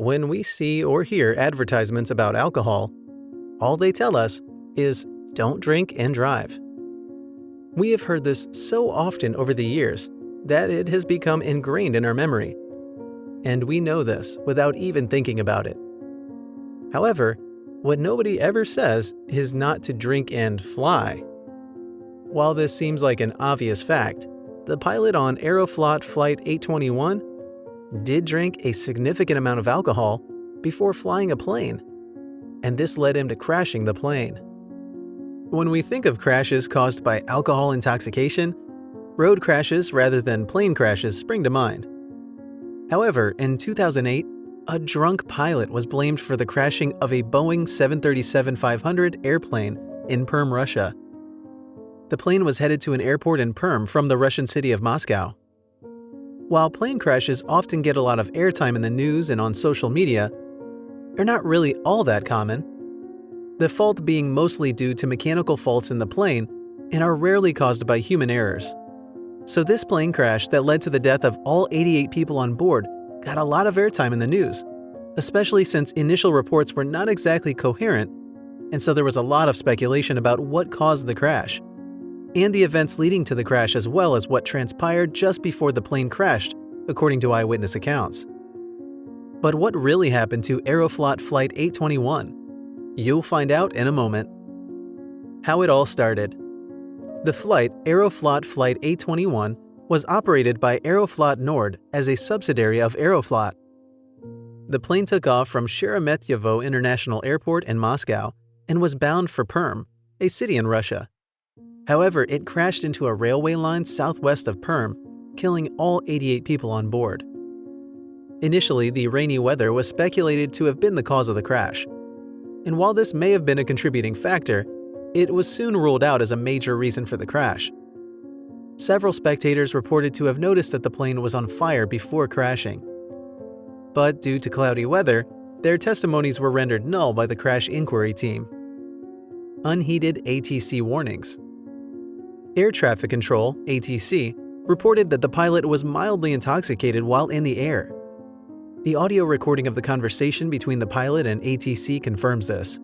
when we see or hear advertisements about alcohol, all they tell us is don't drink and drive. We have heard this so often over the years that it has become ingrained in our memory, and we know this without even thinking about it. However, what nobody ever says is not to drink and fly. While this seems like an obvious fact, the pilot on Aeroflot Flight 821 did drink a significant amount of alcohol before flying a plane, and this led him to crashing the plane. When we think of crashes caused by alcohol intoxication, road crashes rather than plane crashes spring to mind. However, in 2008, a drunk pilot was blamed for the crashing of a Boeing 737-500 airplane in Perm, Russia. The plane was headed to an airport in Perm from the Russian city of Moscow. While plane crashes often get a lot of airtime in the news and on social media, they're not really all that common. The fault being mostly due to mechanical faults in the plane and are rarely caused by human errors. So this plane crash that led to the death of all 88 people on board got a lot of airtime in the news, especially since initial reports were not exactly coherent, and so there was a lot of speculation about what caused the crash, and the events leading to the crash as well as what transpired just before the plane crashed, according to eyewitness accounts. But what really happened to Aeroflot Flight 821? You'll find out in a moment. How it all started. The flight, Aeroflot Flight 821, was operated by Aeroflot Nord as a subsidiary of Aeroflot. The plane took off from Sheremetyevo International Airport in Moscow and was bound for Perm, a city in Russia. However, it crashed into a railway line southwest of Perm, killing all 88 people on board. Initially, the rainy weather was speculated to have been the cause of the crash. And while this may have been a contributing factor, it was soon ruled out as a major reason for the crash. Several spectators reported to have noticed that the plane was on fire before crashing. But due to cloudy weather, their testimonies were rendered null by the crash inquiry team. Unheeded ATC warnings. Air Traffic Control, ATC, reported that the pilot was mildly intoxicated while in the air. The audio recording of the conversation between the pilot and ATC confirms this.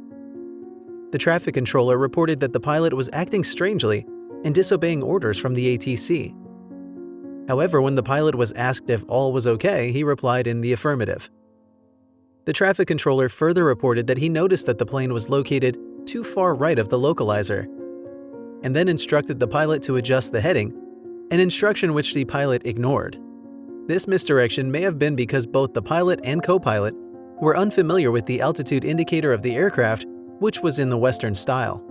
The traffic controller reported that the pilot was acting strangely and disobeying orders from the ATC. However, when the pilot was asked if all was okay, he replied in the affirmative. The traffic controller further reported that he noticed that the plane was located too far right of the localizer, and then instructed the pilot to adjust the heading, an instruction which the pilot ignored. This misdirection may have been because both the pilot and co-pilot were unfamiliar with the altitude indicator of the aircraft, which was in the Western style.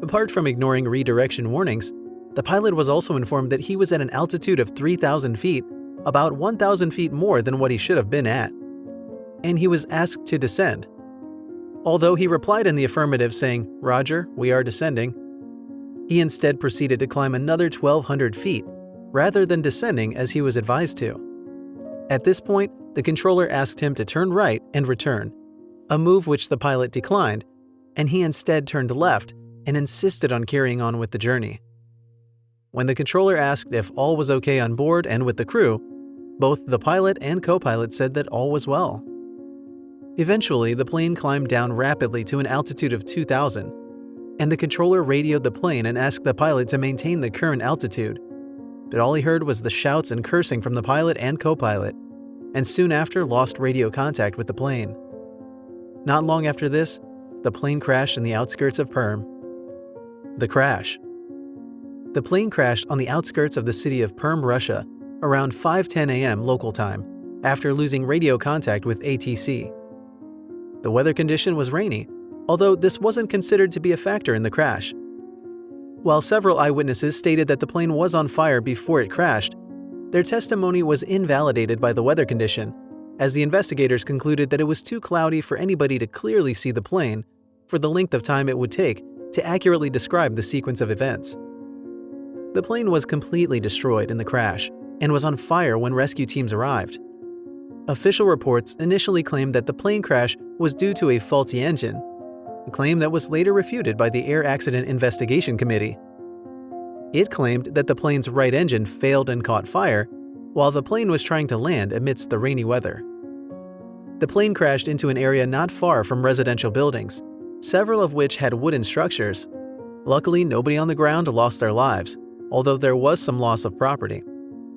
Apart from ignoring redirection warnings, the pilot was also informed that he was at an altitude of 3,000 feet, about 1,000 feet more than what he should have been at, and he was asked to descend. Although he replied in the affirmative saying, "Roger, we are descending," he instead proceeded to climb another 1,200 feet, rather than descending as he was advised to. At this point, the controller asked him to turn right and return, a move which the pilot declined, and he instead turned left and insisted on carrying on with the journey. When the controller asked if all was okay on board and with the crew, both the pilot and co-pilot said that all was well. Eventually, the plane climbed down rapidly to an altitude of 2,000, and the controller radioed the plane and asked the pilot to maintain the current altitude. But all he heard was the shouts and cursing from the pilot and co-pilot, and soon after lost radio contact with the plane. Not long after this, the plane crashed in the outskirts of Perm. The crash. The plane crashed on the outskirts of the city of Perm, Russia, around 5:10 a.m. local time, after losing radio contact with ATC. The weather condition was rainy, although this wasn't considered to be a factor in the crash. While several eyewitnesses stated that the plane was on fire before it crashed, their testimony was invalidated by the weather condition, as the investigators concluded that it was too cloudy for anybody to clearly see the plane for the length of time it would take to accurately describe the sequence of events. The plane was completely destroyed in the crash and was on fire when rescue teams arrived. Official reports initially claimed that the plane crash was due to a faulty engine, a claim that was later refuted by the Air Accident Investigation Committee. It claimed that the plane's right engine failed and caught fire, while the plane was trying to land amidst the rainy weather. The plane crashed into an area not far from residential buildings, several of which had wooden structures. Luckily, nobody on the ground lost their lives, although there was some loss of property.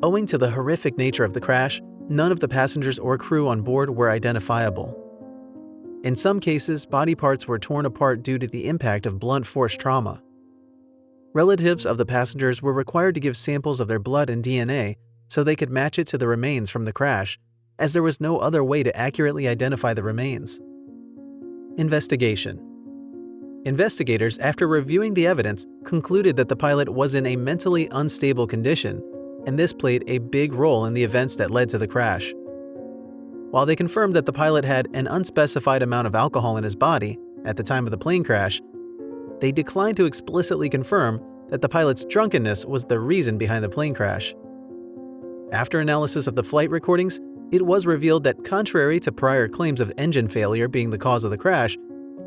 Owing to the horrific nature of the crash, none of the passengers or crew on board were identifiable. In some cases, body parts were torn apart due to the impact of blunt force trauma. Relatives of the passengers were required to give samples of their blood and DNA so they could match it to the remains from the crash, as there was no other way to accurately identify the remains. Investigation. Investigators, after reviewing the evidence, concluded that the pilot was in a mentally unstable condition, and this played a big role in the events that led to the crash. While they confirmed that the pilot had an unspecified amount of alcohol in his body at the time of the plane crash, they declined to explicitly confirm that the pilot's drunkenness was the reason behind the plane crash. After analysis of the flight recordings, it was revealed that contrary to prior claims of engine failure being the cause of the crash,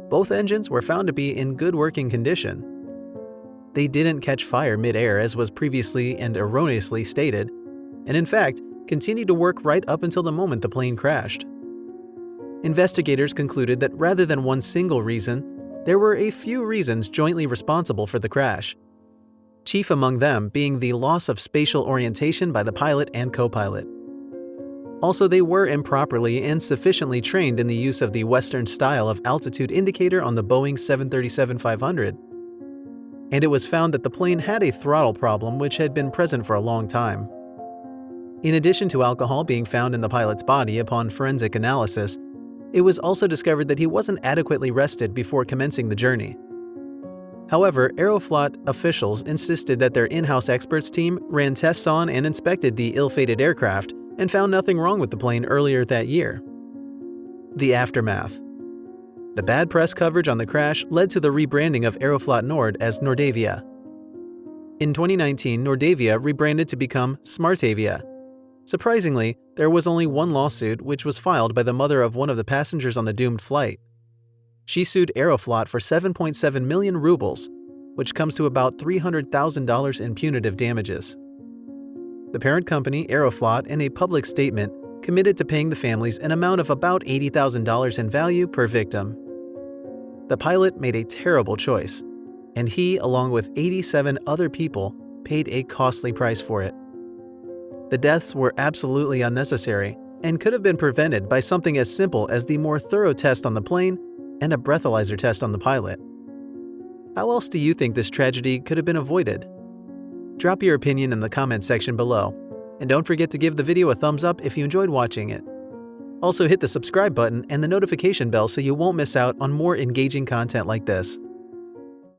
both engines were found to be in good working condition. They didn't catch fire mid-air as was previously and erroneously stated, and in fact, continued to work right up until the moment the plane crashed. Investigators concluded that rather than one single reason, there were a few reasons jointly responsible for the crash, chief among them being the loss of spatial orientation by the pilot and co-pilot. Also, they were improperly and sufficiently trained in the use of the Western style of altitude indicator on the Boeing 737-500, and it was found that the plane had a throttle problem which had been present for a long time. In addition to alcohol being found in the pilot's body upon forensic analysis, it was also discovered that he wasn't adequately rested before commencing the journey. However, Aeroflot officials insisted that their in-house experts team ran tests on and inspected the ill-fated aircraft and found nothing wrong with the plane earlier that year. The aftermath. The bad press coverage on the crash led to the rebranding of Aeroflot Nord as Nordavia. In 2019, Nordavia rebranded to become Smartavia. Surprisingly, there was only one lawsuit which was filed by the mother of one of the passengers on the doomed flight. She sued Aeroflot for 7.7 million rubles, which comes to about $300,000 in punitive damages. The parent company, Aeroflot, in a public statement, committed to paying the families an amount of about $80,000 in value per victim. The pilot made a terrible choice, and he, along with 87 other people, paid a costly price for it. The deaths were absolutely unnecessary and could have been prevented by something as simple as the more thorough test on the plane and a breathalyzer test on the pilot. How else do you think this tragedy could have been avoided? Drop your opinion in the comments section below, and don't forget to give the video a thumbs up if you enjoyed watching it. Also hit the subscribe button and the notification bell so you won't miss out on more engaging content like this.